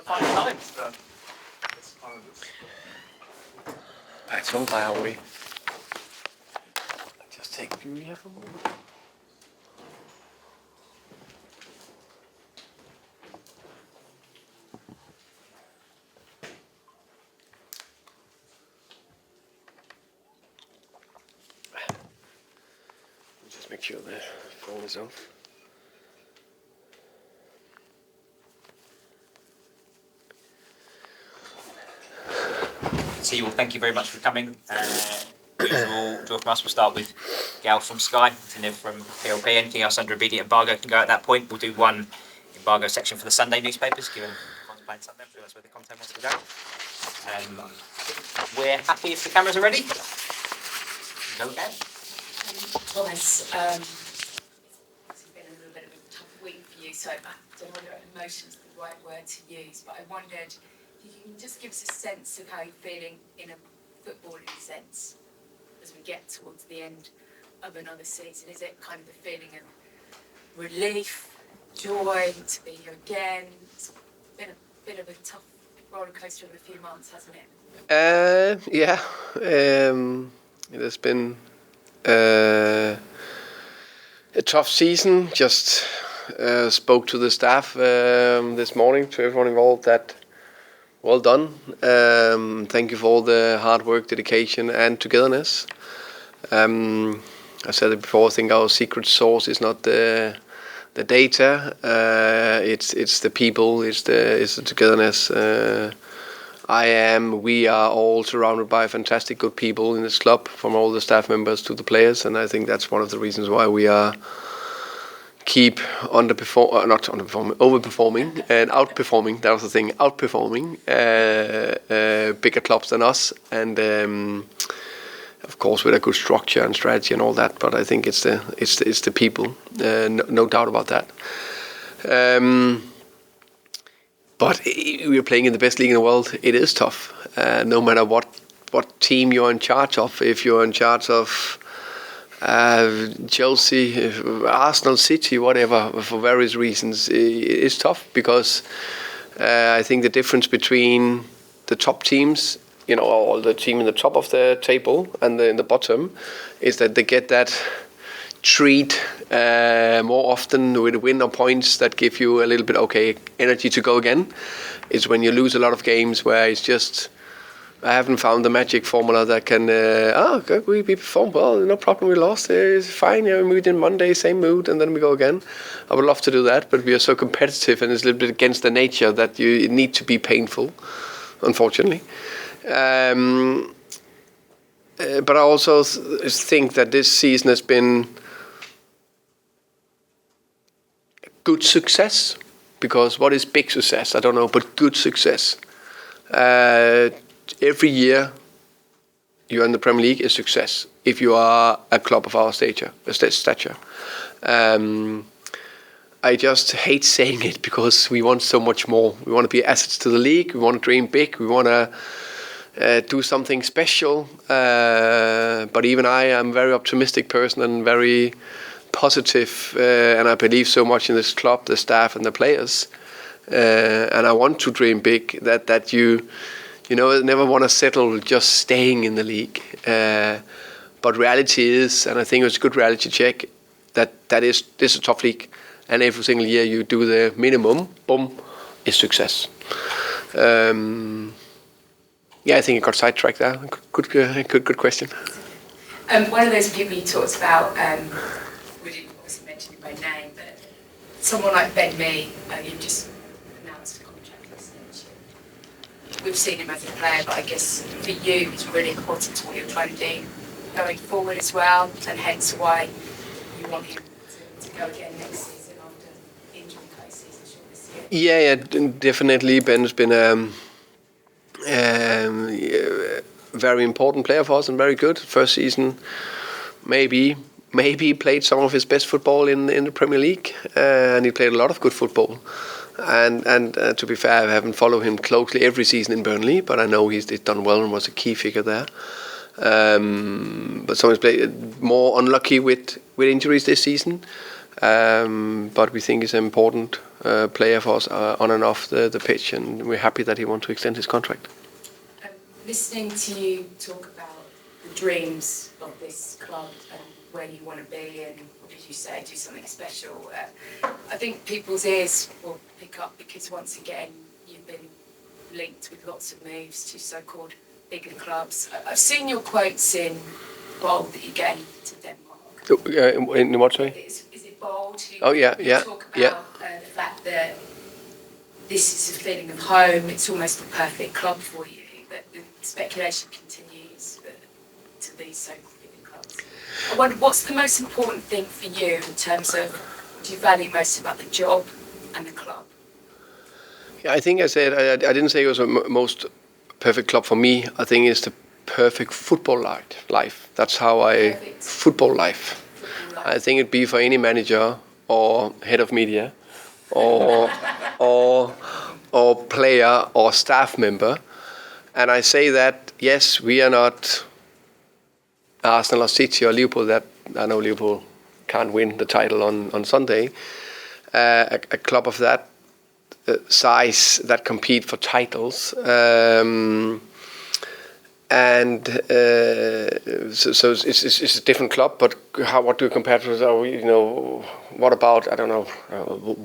final times. That's all by our way. Just take beauty here for a moment. Just make sure the phone is off. So you all, thank you very much for coming. Usual draw from us. We'll start with Gal from Sky, Niv from PLP. Anything else under immediate embargo can go at that point. We'll do one embargo section for the Sunday newspapers, given everyone's playing Sunday. That's where the content wants to go. We're happy if the cameras are ready. Go again. Thomas, it's been a little bit of a tough week for you, so I don't know whether emotion is the right word to use, but I wondered if you can just give us a sense of how you're feeling in a footballing sense as we get towards the end of another season. Is it kind of the feeling of relief, joy to be here again? It's been a bit of a tough roller coaster of a few months, hasn't it? Yeah. It has been a tough season. Just spoke to the staff this morning, to everyone involved, that well done. Thank you for all the hard work, dedication and togetherness. I said it before, I think our secret sauce is not the data, it's the people, it's the togetherness. We are all surrounded by fantastic good people in this club, from all the staff members to the players, and I think that's one of the reasons why we keep overperforming and outperforming. That was the thing, outperforming bigger clubs than us, and of course with a good structure and strategy and all that. But I think it's the people, no doubt about that. But we're playing in the best league in the world. It is tough, no matter what team you're in charge of. If you're in charge of Chelsea, Arsenal, City, whatever, for various reasons, it's tough, because I think the difference between the top teams, or the team in the top of the table and in the bottom, is that they get that treat more often with win or points that give you a little bit energy to go again. It's when you lose a lot of games where it's just, I haven't found the magic formula that can we performed well, no problem, we lost, it's fine, we moved in Monday, same mood, and then we go again. I would love to do that, but we are so competitive, and it's a little bit against the nature that you need to be painful, unfortunately. But I also think that this season has been good success, because what is big success? I don't know, but good success. Every year you're in the Premier League is success, if you are a club of our stature. I just hate saying it, because we want so much more. We want to be assets to the league, we want to dream big, we want to do something special. But even I am a very optimistic person and very positive, and I believe so much in this club, the staff and the players, and I want to dream big, that you never want to settle just staying in the league, but reality is, and I think it's a good reality check, that this is a tough league, and every single year you do the minimum, boom, is success. I think I got sidetracked there. Good question. One of those people you talked about, we didn't obviously mention him by name, but someone like Ben Mee, you just announced a contract extension. We've seen him as a player, but I guess for you it's really important to what you're trying to do going forward as well, and hence why you want him to go again next season after injury season short this year. Yeah, definitely. Ben's been very important player for us and very good. First season, maybe he played some of his best football in the Premier League, and he played a lot of good football. And to be fair, I haven't followed him closely every season in Burnley, but I know he's done well and was a key figure there. But someone's played more unlucky with injuries this season. But we think he's an important player for us on and off the pitch, and we're happy that he wants to extend his contract. Listening to you talk about the dreams of this club and where you want to be and, what did you say, do something special, I think people's ears will pick up because once again you've been linked with lots of moves to so-called bigger clubs. I've seen your quotes in Bold that you gave to Denmark. In what way? Is it Bold? Oh, yeah. Talk about the fact that this is a feeling of home, it's almost the perfect club for you, but the speculation continues to these so-called bigger clubs. I wonder, what's the most important thing for you in terms of what do you value most about the job and the club? Yeah, I think I said, I didn't say it was a most perfect club for me. I think it's the perfect football life. That's how football life. I think it'd be for any manager or head of media or player or staff member. And I say that, yes, we are not Arsenal or City or Liverpool. That I know Liverpool can't win the title on Sunday. A club of that size that compete for titles. So it's a different club, but what do you compare to? What about, I don't know,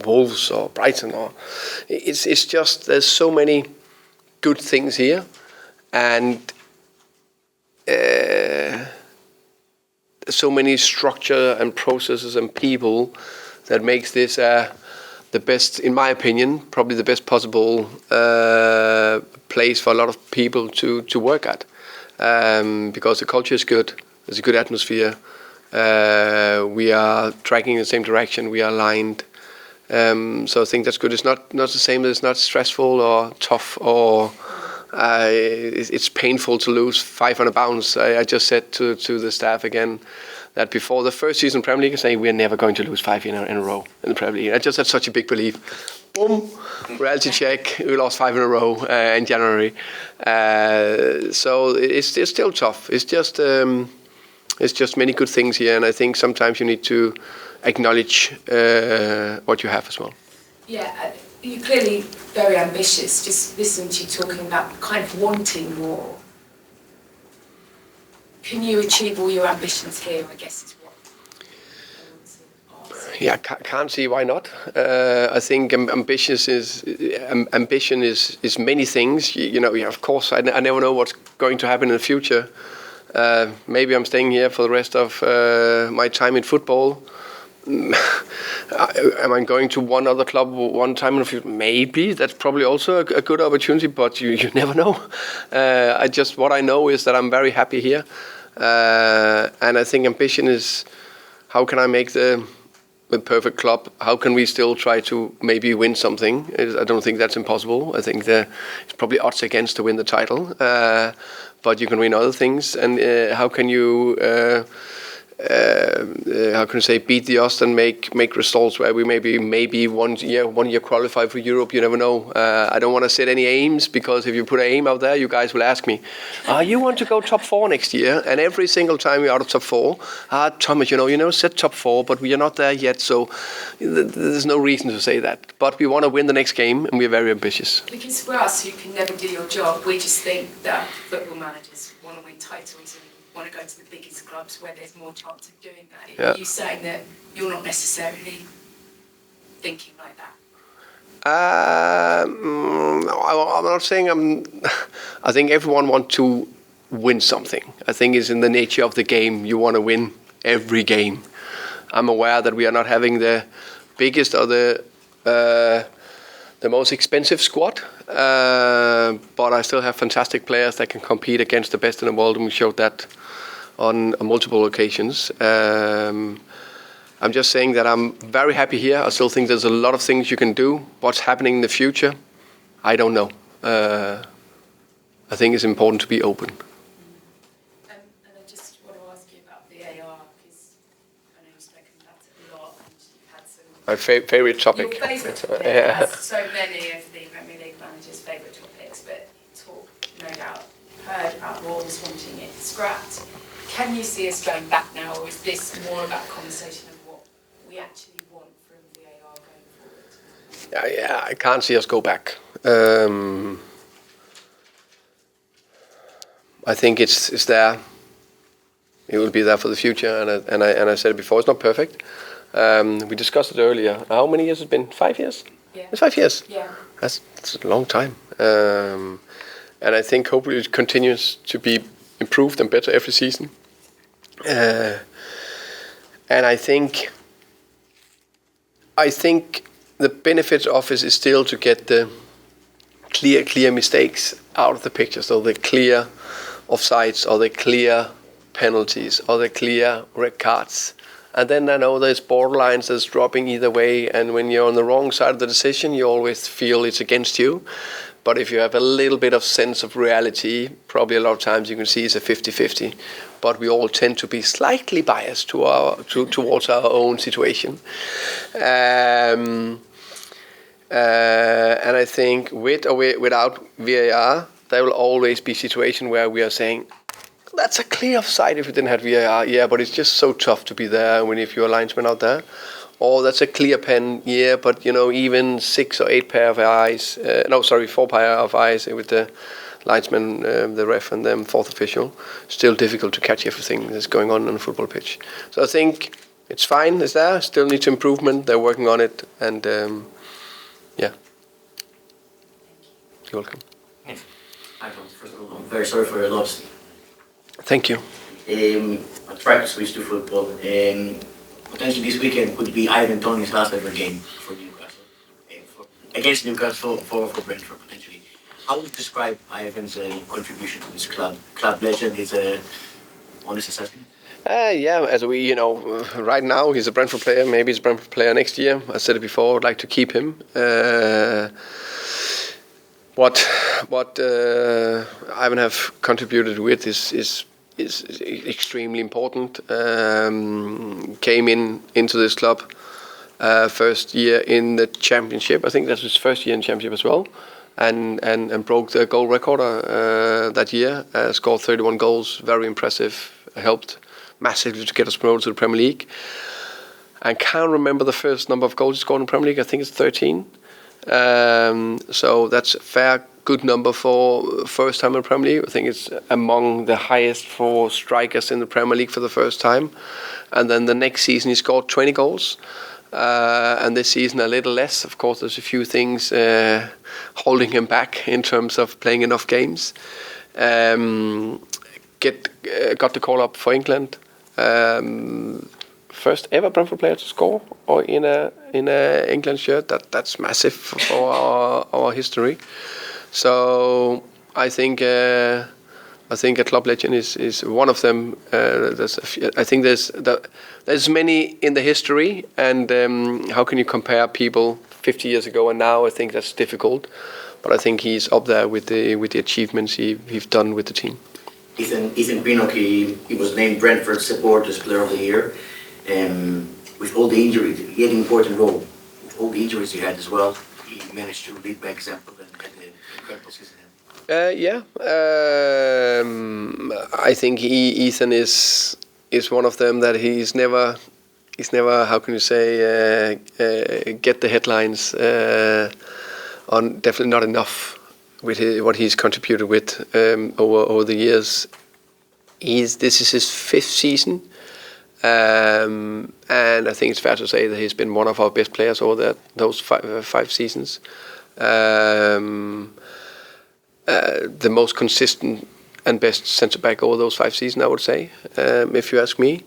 Wolves or Brighton? Or it's just there's so many good things here, and so many structure and processes and people that makes this the best, in my opinion, probably the best possible place for a lot of people to work at. Because the culture is good, there's a good atmosphere, we are tracking in the same direction, we are aligned. So I think that's good. It's not the same, it's not stressful or tough or it's painful to lose 500 pounds. I just said to the staff again that before the first season in Premier League, I say we're never going to lose 5 in a row in the Premier League. I just had such a big belief. Boom, reality check. We lost 5 in a row in January. So it's still tough. It's just many good things here, and I think sometimes you need to acknowledge what you have as well. Yeah, you're clearly very ambitious. Just listening to you talking about kind of wanting more. Can you achieve all your ambitions here, I guess is what I want to ask. Yeah, can't see why not. I think ambition is many things. Of course, I never know what's going to happen in the future. Maybe I'm staying here for the rest of my time in football. Am I going to one other club one time in the future? Maybe. That's probably also a good opportunity, but you never know. What I know is that I'm very happy here. And I think ambition is, how can I make the perfect club? How can we still try to maybe win something? I don't think that's impossible. I think it's probably odds against to win the title. But you can win other things. And how can you beat the odds and make results where we maybe 1 year qualify for Europe? You never know. I don't want to set any aims, because if you put an aim out there, you guys will ask me, you want to go top 4 next year? And every single time we're out of top 4, Thomas, you never said top 4, but we are not there yet, so there's no reason to say that. But we want to win the next game, and we're very ambitious. Because for us, who can never do your job, we just think that football managers want to win titles and want to go to the biggest clubs where there's more chance of doing that. Yeah. Are you saying that you're not necessarily thinking like that? I'm not saying I think everyone wants to win something. I think it's in the nature of the game. You want to win every game. I'm aware that we are not having the biggest or the most expensive squad, but I still have fantastic players that can compete against the best in the world, and we showed that on multiple occasions. I'm just saying that I'm very happy here. I still think there's a lot of things you can do. What's happening in the future, I don't know. I think it's important to be open. And I just want to ask you about VAR, because I know you've spoken about it a lot, and you've had some... My favourite topic. Your favourite topic, as so many of the Premier League managers' favourite topics, but talk, no doubt, heard about Wolves wanting it scrapped. Can you see us going back now, or is this more about a conversation of what we actually Yeah, I can't see us go back. I think it's there. It will be there for the future, and I said it before. It's not perfect. We discussed it earlier. How many years has it been? 5 years. Yeah. It's 5 years. Yeah. That's a long time. And I think hopefully it continues to be improved and better every season. And I think the benefit of it is still to get the clear mistakes out of the picture. So the clear offsides or the clear penalties or the clear red cards. And then I know there's borderlines that's dropping either way. And when you're on the wrong side of the decision, you always feel it's against you. But if you have a little bit of sense of reality, probably a lot of times you can see it's a 50-50. But we all tend to be slightly biased towards our own situation. And I think with or without VAR, there will always be a situation where we are saying, that's a clear offside if we didn't have VAR. Yeah, but it's just so tough to be there if you're a linesman out there. Or that's a clear pen, yeah, but even 6 or 8 pair of eyes, 4 pair of eyes with the linesman, the ref, and the fourth official. Still difficult to catch everything that's going on a football pitch. So I think it's fine, it's there, still needs improvement, they're working on it, and yeah. You're welcome. First of all, I'm very sorry for your loss. Thank you. I tried to switch to football. Potentially this weekend could be Ivan Toney's last ever game for Newcastle. Against Newcastle for Brentford, potentially. How would you describe Ivan's contribution to this club? Club legend, his honest assessment? Yeah, as we, right now he's a Brentford player. Maybe he's a Brentford player next year. I said it before, I'd like to keep him. What Ivan have contributed with is extremely important. Came into this club first year in the championship. I think that's his first year in championship as well, and broke the goal record that year. Scored 31 goals, very impressive. Helped massively to get us promoted to the Premier League. I can't remember the first number of goals he scored in the Premier League. I think it's 13. So that's a fair, good number for first time in the Premier League. I think it's among the highest for strikers in the Premier League for the first time. And then the next season he scored 20 goals. And this season a little less. Of course, there's a few things holding him back in terms of playing enough games. Got the call up for England. First ever Brentford player to score or in a England shirt. That's massive for our history. So I think a club legend is one of them. I think there's many in the history, and how can you compare people 50 years ago and now? I think that's difficult, but I think he's up there with the achievements he's done with the team. Ethan Pinnock, he was named Brentford Supporters Player of the Year. With all the injuries, he had an important role. With all the injuries he had as well, he managed to lead by example and had an incredible season. I think Ethan is one of them that he's never how can you say get the headlines on, definitely not enough with what he's contributed with over the years. This is his 5th season. And I think it's fair to say that he's been one of our best players over those 5 seasons. The most consistent and best centre-back over those 5 seasons, I would say, if you ask me.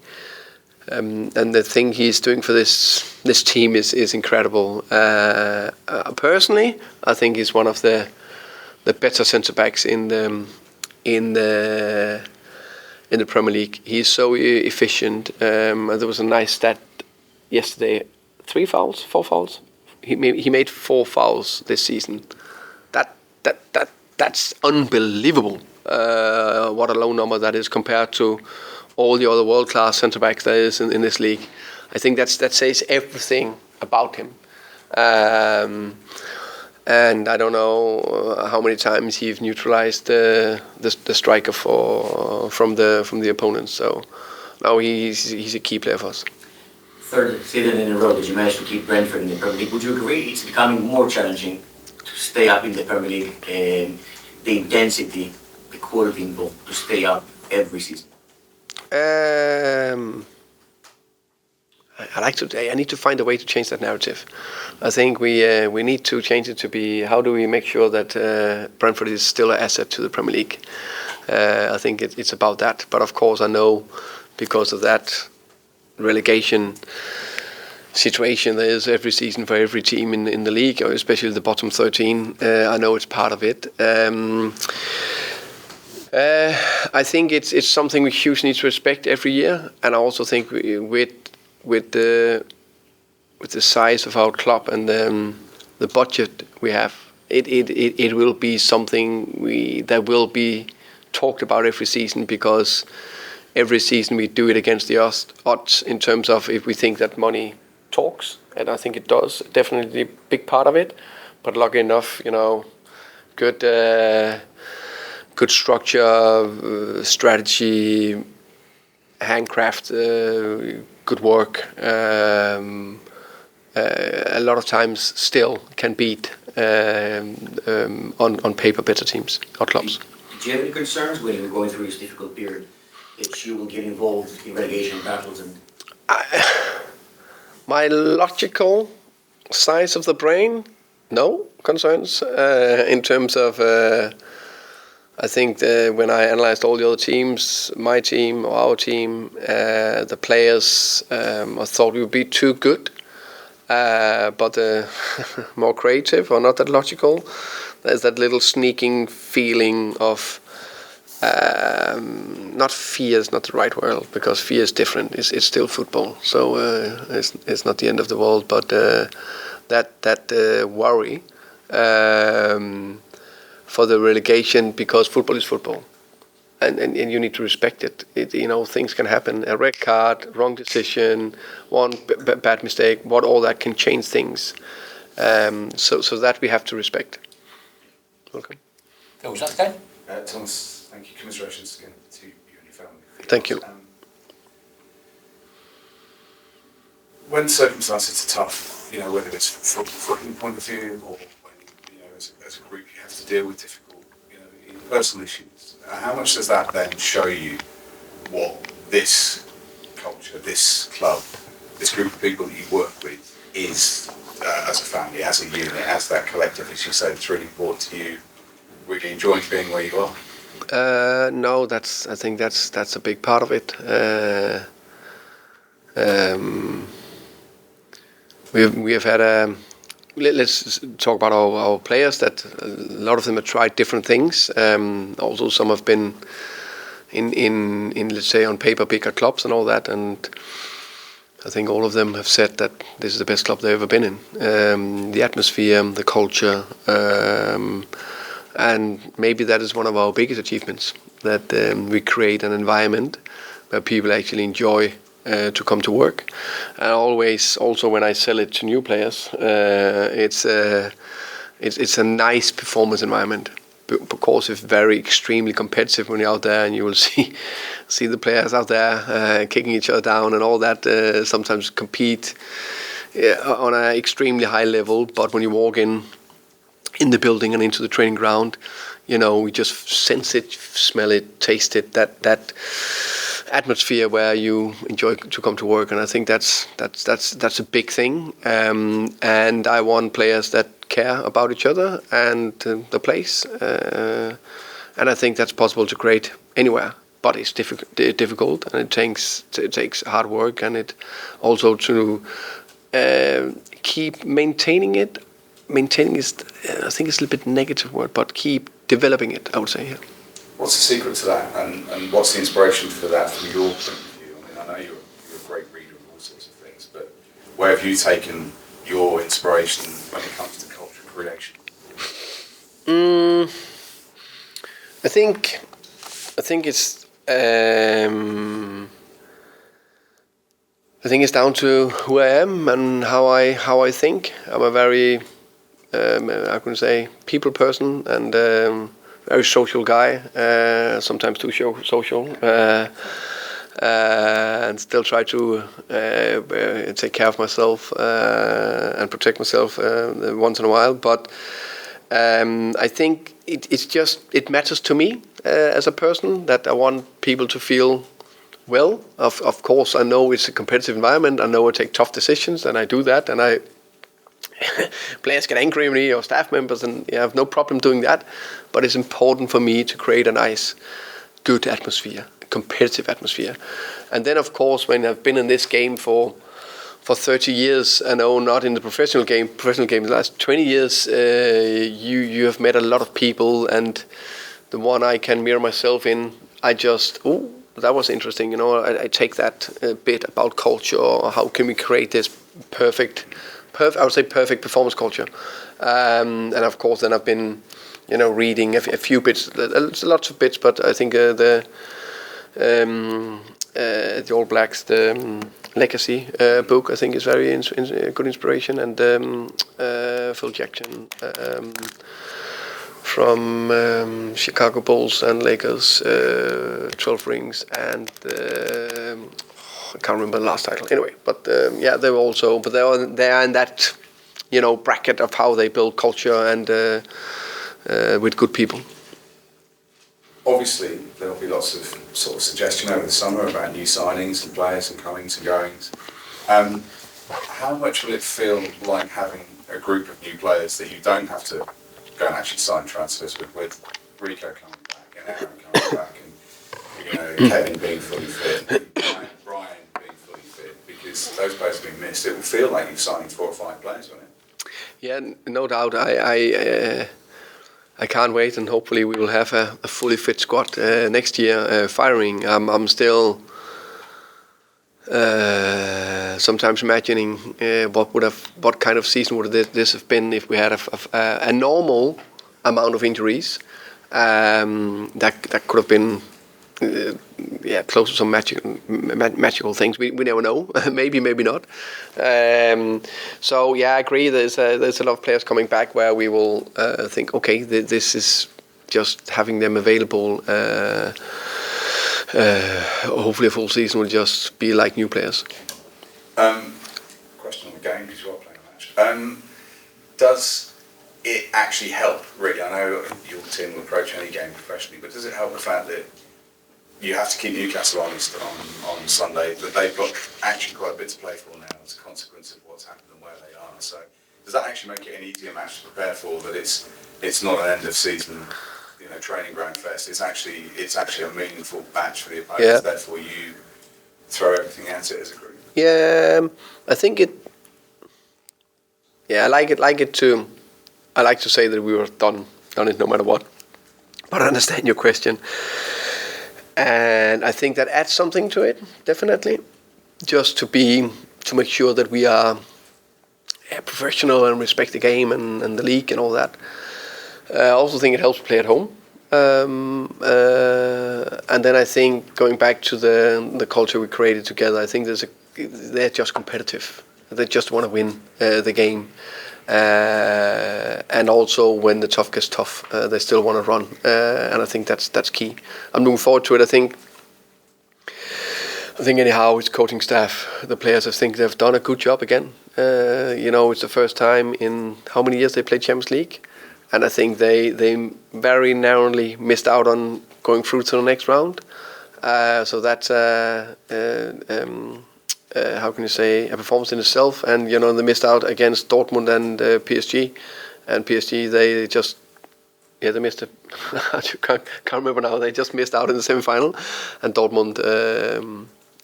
And the thing he's doing for this team is incredible. Personally, I think he's one of the better centre-backs in the Premier League. He's so efficient. There was a nice stat yesterday: 4 fouls. He made 4 fouls this season. That's unbelievable. What a low number that is compared to all the other world-class centre-backs there is in this league. I think that says everything about him. And I don't know how many times he's neutralized the striker from the opponents. So now he's a key player for us. third season in a row that you managed to keep Brentford in the Premier League. Would you agree it's becoming more challenging to stay up in the Premier League and the intensity, the quality involved to stay up every season? I need to find a way to change that narrative. I think we need to change it to be, how do we make sure that Brentford is still an asset to the Premier League? I think it's about that. But of course, I know because of that relegation situation there is every season for every team in the league, or especially the bottom 13. I know it's part of it. I think it's something we hugely need to respect every year, and I also think with the size of our club and the budget we have, it will be something that will be talked about every season, because every season we do it against the odds in terms of if we think that money talks, and I think it does, definitely a big part of it. But lucky enough, good structure, strategy, handcraft, good work. A lot of times still can beat on paper better teams or clubs. Did you have any concerns when you were going through this difficult period that you will get involved in relegation battles? And my logical size of the brain, no concerns in terms of. I think when I analyzed all the other teams, my team or our team, the players, I thought we would be too good, but more creative or not that logical. There's that little sneaking feeling of, not fear is not the right word, because fear is different. It's still football, so it's not the end of the world. But that worry. For the relegation, because football is football, and you need to respect it. Things can happen. A red card, wrong decision, one bad mistake, all that can change things. So that we have to respect. Welcome. Phil Sunstein. Thomas, thank you. Commiserations again to you and your family. Thank you. When circumstances are tough, whether it's from a football point of view or as a group you have to deal with difficult, personal issues, how much does that then show you what this culture, this club, this group of people that you work with is as a family, as a unit, as that collective, as you say, it's really important to you, really enjoying being where you are? No, I think that's a big part of it. We have had let's talk about our players. That a lot of them have tried different things. Also, some have been in let's say on paper bigger clubs and all that. And I think all of them have said that this is the best club they've ever been in. The atmosphere, the culture, and maybe that is one of our biggest achievements. That we create an environment where people actually enjoy to come to work. And always, also when I sell it to new players, it's a nice performance environment. Of course, it's very extremely competitive when you're out there, and you will see the players out there kicking each other down and all that. Sometimes compete on an extremely high level, but when you walk in the building and into the training ground, we just sense it, smell it, taste it. That atmosphere where you enjoy to come to work, and I think that's a big thing. And I want players that care about each other and the place, and I think that's possible to create anywhere. But it's difficult, and it takes hard work, and it also to keep maintaining it. Maintaining is, I think it's a little bit negative word, but keep developing it, I would say. Yeah. What's the secret to that, and what's the inspiration for that from your point of view? I mean, I know you're a great reader of all sorts of things, but where have you taken your inspiration when it comes to cultural creation? I think it's down to who I am and how I think. I'm a very I can say people person, and very social guy, sometimes too social. and still try to take care of myself and protect myself once in a while. But I think it matters to me as a person that I want people to feel well. Of course, I know it's a competitive environment. I know I take tough decisions, and I do that. And players get angry with me or staff members, and I have no problem doing that. But it's important for me to create a nice, good atmosphere, competitive atmosphere. And then, of course, when I've been in this game for 30 years, I know not in the professional game, the last 20 years, you have met a lot of people, and the one I can mirror myself in, that was interesting. I take that bit about culture, or how can we create this perfect performance culture. And of course, then I've been, reading a few bits, lots of bits, but I think the All Blacks, the Legacy book, I think is very good inspiration, and Phil Jackson from Chicago Bulls and Lakers, 12 rings, and I can't remember the last title. Anyway, but they were also, but they are in that bracket of how they build culture and with good people. Obviously, there will be lots of sort of suggestion over the summer about new signings and players and comings and goings. How much will it feel like having a group of new players that you don't have to go and actually sign transfers with Rico coming back and Aaron coming back and Kevin being fully fit, Brian being fully fit, because those players have been missed? It will feel like you're signing 4 or 5 players, won't it? Yeah, no doubt. I can't wait, and hopefully we will have a fully fit squad next year firing. I'm still sometimes imagining what kind of season would this have been if we had a normal amount of injuries. That could have been close to some magical things. We never know. maybe not. So I agree. There's a lot of players coming back where we will think, okay, this is just having them available. Hopefully a full season will just be like new players. Question on the game, because you are playing a match. Does it actually help, really? I know your team will approach any game professionally, but does it help the fact that you have to keep Newcastle honest on Sunday, that they've got actually quite a bit to play for now as a consequence of what's happened and where they are? So does that actually make it an easier match to prepare for, that it's not an end of season training ground fest? It's actually a meaningful match for the opponents, therefore you throw everything at it as a group? I think it. I like to say that we were done it no matter what. But I understand your question. And I think that adds something to it, definitely. Just to make sure that we are professional and respect the game and the league and all that. I also think it helps play at home. And then I think going back to the culture we created together, I think they're just competitive. They just want to win the game. And also when the tough gets tough, they still want to run. And I think that's key. I'm looking forward to it. I think anyhow, it's coaching staff, the players, I think they've done a good job again. It's the first time in how many years they played Champions League. And I think they very narrowly missed out on going through to the next round. So that's how can you say, a performance in itself. And they missed out against Dortmund and PSG. And PSG, they just they missed it. I can't remember now. They just missed out in the semi-final, and Dortmund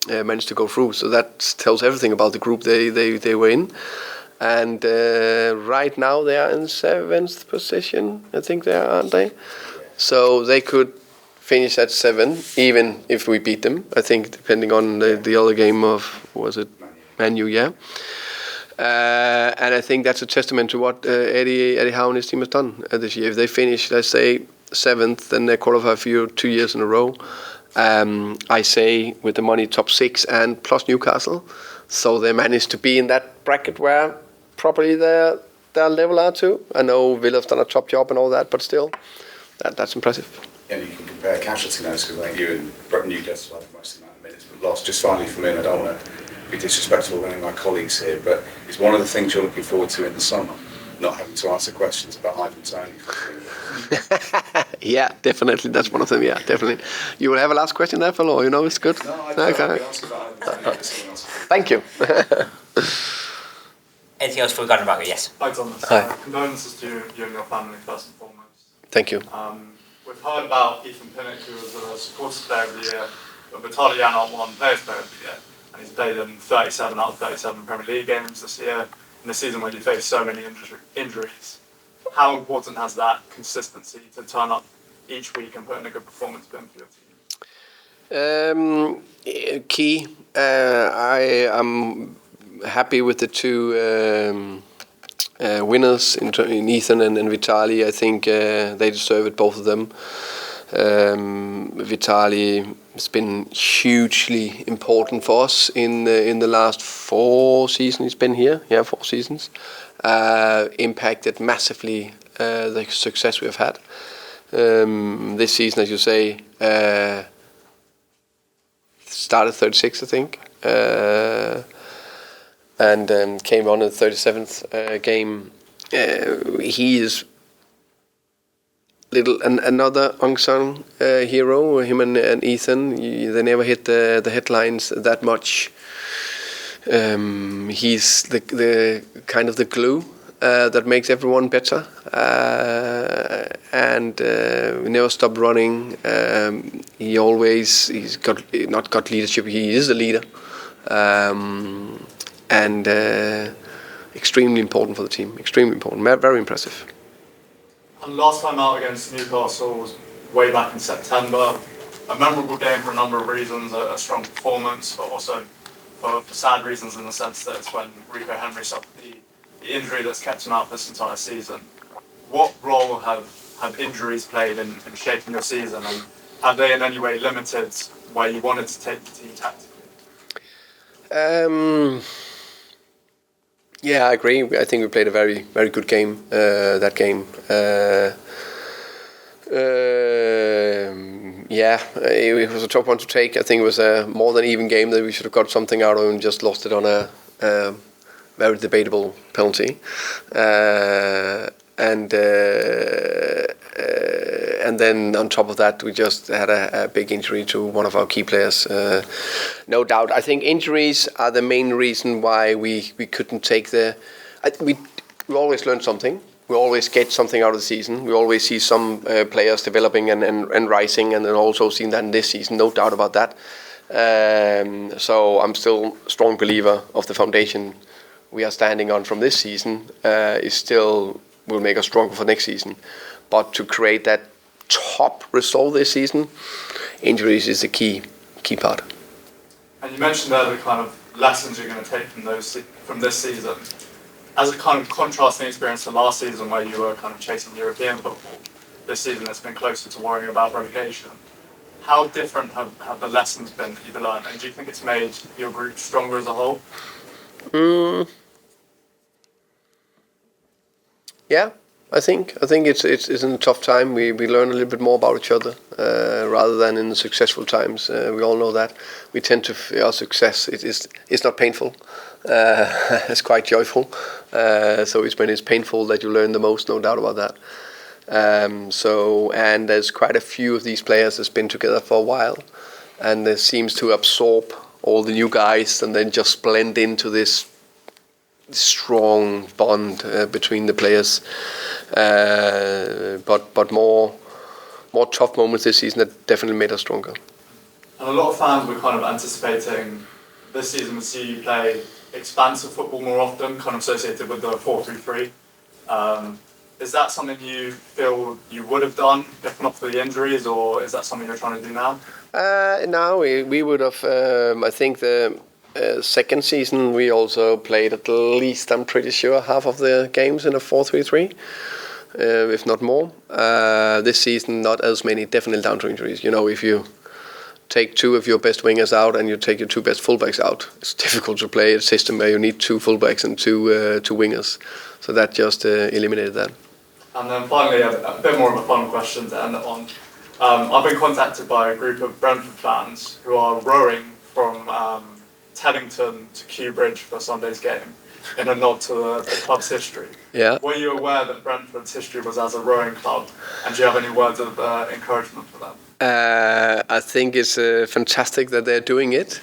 managed to go through. So that tells everything about the group they were in. And right now they are in 7th position, I think they are, aren't they? So they could finish at 7, even if we beat them. I think, depending on the other game of, was it Man U? Yeah. And I think that's a testament to what Eddie Howe and his team has done this year. If they finish, let's say, 7th, then they qualify for 2 years in a row. I say with the money top 6 and plus Newcastle. So they managed to be in that bracket where probably their level are too. I know Villa's done a top job and all that, but still, that's impressive. Yeah, you can compare casualty notes, because I think you and Newcastle have most amount of minutes, but loss. Just finally for me, and I don't want to be disrespectful to any of my colleagues here, but it's one of the things you're looking forward to in the summer, not having to answer questions about Ivan Toney. Yeah, definitely. That's one of them. Yeah, definitely. You will have a last question there, fellow. It's good. No, I Okay. asked about Ivan Toney. Thank you. Anything else for Gordon Barker? Yes. Hi Thomas. Hi. Condolences to you and your family first and foremost. Thank you. We've heard about Ethan Pinnock, who was a supporters player of the year, but Vitaly Janot won players player of the year, and he's played in 37 out of 37 Premier League games this year, in a season when you face so many injuries. How important has that consistency to turn up each week and put in a good performance been for your team? Key. I am happy with the two winners in Ethan and Vitaly. I think they deserve it, both of them. Vitaly has been hugely important for us in the last 4 seasons he's been here. Yeah, 4 seasons. Impacted massively the success we have had. This season, as you say, started 36, I think, and came on in the 37th game. He is another unsung hero. Him and Ethan, they never hit the headlines that much. He's the kind of the glue that makes everyone better, and we never stop running. He's not got leadership. He is a leader, and extremely important for the team. Extremely important. Very impressive. And last time out against Newcastle was way back in September. A memorable game for a number of reasons, a strong performance, but also for sad reasons in the sense that it's when Rico Henry suffered the injury that's kept him out this entire season. What role have injuries played in shaping your season, and have they in any way limited where you wanted to take the team tactically? Yeah, I agree. I think we played a very, very good game, that game. Yeah, it was a tough one to take. I think it was a more than even game that we should have got something out of and just lost it on a very debatable penalty. And then on top of that, we just had a big injury to one of our key players. No doubt. I think injuries are the main reason why we couldn't take we always learn something. We always get something out of the season. We always see some players developing and rising, and then also seen that in this season. No doubt about that. So I'm still a strong believer of the foundation we are standing on from this season. Is still will make us stronger for next season. But to create that top result this season, injuries is the key part. And you mentioned there the kind of lessons you're going to take from this season. As a kind of contrasting experience to last season where you were kind of chasing European football, this season it's been closer to worrying about relegation. How different have the lessons been that you've learned, and do you think it's made your group stronger as a whole? Yeah, I think it's in a tough time. We learn a little bit more about each other rather than in the successful times. We all know that we tend to our success. It's not painful. It's quite joyful. So it's when it's painful that you learn the most, no doubt about that. And there's quite a few of these players that's been together for a while, and it seems to absorb all the new guys and then just blend into this strong bond between the players. But more tough moments this season that definitely made us stronger. And a lot of fans were kind of anticipating this season to see you play expansive football more often, kind of associated with the 4-3-3. Is that something you feel you would have done if not for the injuries, or is that something you're trying to do now? Now we would have. I think the second season we also played at least, I'm pretty sure, half of the games in a 4-3-3, if not more. This season, not as many, definitely down to injuries. If you take 2 of your best wingers out and you take your 2 best fullbacks out, it's difficult to play a system where you need 2 fullbacks and 2 wingers. So that just eliminated that. And then finally, a bit more of a fun question to end it on. I've been contacted by a group of Brentford fans who are rowing from Teddington to Kew Bridge for Sunday's game in a nod to the club's history. Yeah. Were you aware that Brentford's history was as a rowing club, and do you have any words of encouragement for them? I think it's fantastic that they're doing it.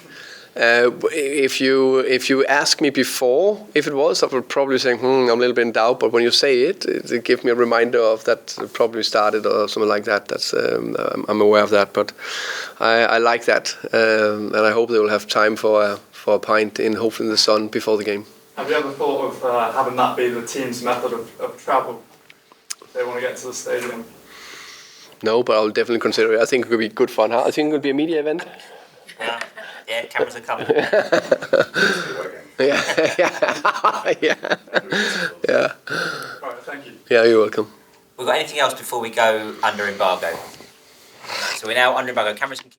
If you ask me before if it was, I would probably say, I'm a little bit in doubt. But when you say it gives me a reminder of that probably started or something like that. That's I'm aware of that. But I like that, and I hope they will have time for a pint in hopefully in the sun before the game. Have you ever thought of having that be the team's method of travel if they want to get to the stadium? No, but I'll definitely consider it. I think it could be good fun. I think it could be a media event. Yeah, cameras are coming. Yeah. Yeah. All right, thank you. Yeah, you're welcome. We've got anything else before we go under embargo? So we're now under embargo. Cameras can